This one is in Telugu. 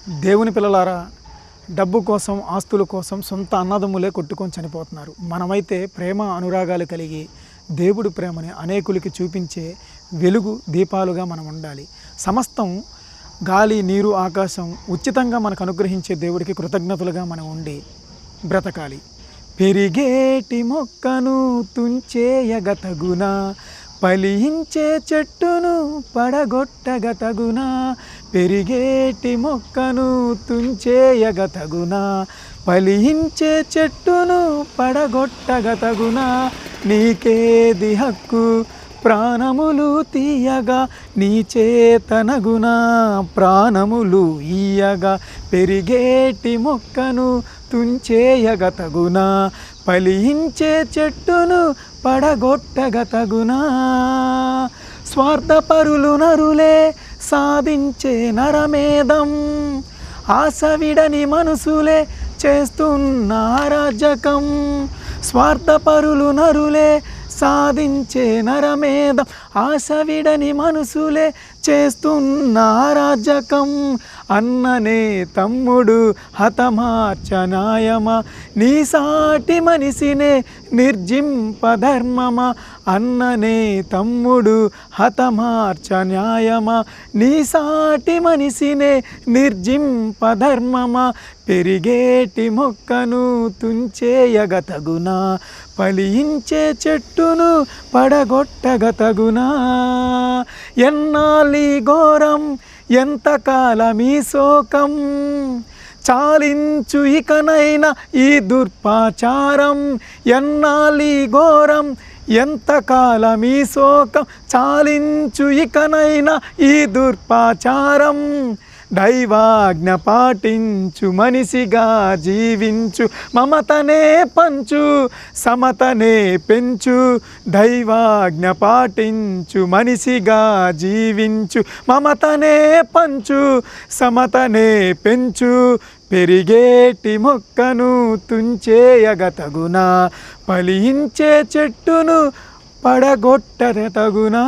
దేవుని పిల్లలారా, డబ్బు కోసం, ఆస్తుల కోసం సొంత అన్నదమ్ములే కొట్టుకొని చనిపోతున్నారు. మనమైతే ప్రేమ అనురాగాలు కలిగి దేవుడి ప్రేమని అనేకులకి చూపించే వెలుగు దీపాలుగా మనం ఉండాలి. సమస్తం గాలి, నీరు, ఆకాశం ఉచితంగా మనకు అనుగ్రహించే దేవుడికి కృతజ్ఞతలుగా మనం ఉండి బ్రతకాలి. పెరిగేటి మొక్కను తుంచేయగతగునా, ఫలించే చెట్టును పడగొట్టగతగునా. పెరిగేటి మొక్కను తుంచేయగతగునా, ఫలించే చెట్టును పడగొట్టగతగునా. నీకేది హక్కు ప్రాణములు తీయగా, నీ చేతనగునా ప్రాణములు ఇయ్యగా. పెరిగేటి మొక్కను తుంచేయగతగునా, ఫలించే చెట్టును పడగొట్టగతగునా. స్వార్థపరులు నరులే సాధించే నరమేధం, ఆశవిడని మనసులే చేస్తున్న అరాజకం. స్వార్థపరులు నరులే సాధించే నరమేధం, ఆశవిడని మనసులే చేస్తున్న అరాజకం. అన్ననే తమ్ముడు హతమార్చ న్యాయమా, నీ సాటి మనిషినే నిర్జింపధర్మమా. అన్ననే తమ్ముడు హతమార్చ న్యాయమా, నీ సాటి మనిషినే నిర్జింపధర్మమా. పెరిగేటి మొక్కను తుంచేయగతగునా, ఫలించే చెట్టును పడగొట్టగతగునా. ఎన్నాళ్ళీ ఘోరం, ఎంతకాలమీ శోకం, చాలించు ఇకనైనా ఈ దుర్పాచారం. ఎన్నాళ్ళీ ఘోరం, ఎంతకాలమీ శోకం, చాలించు ఇకనైనా ఈ దుర్పాచారం. దైవాజ్ఞ పాటించు, మనిషిగా జీవించు, మమతనే పంచు, సమతనే పెంచు. దైవాజ్ఞ పాటించు, మనిషిగా జీవించు, మమతనే పంచు, సమతనే పెంచు. పెరిగేటి మొక్కను తుంచేయగతగునా, ఫలించే చెట్టును పడగొట్టగతగునా.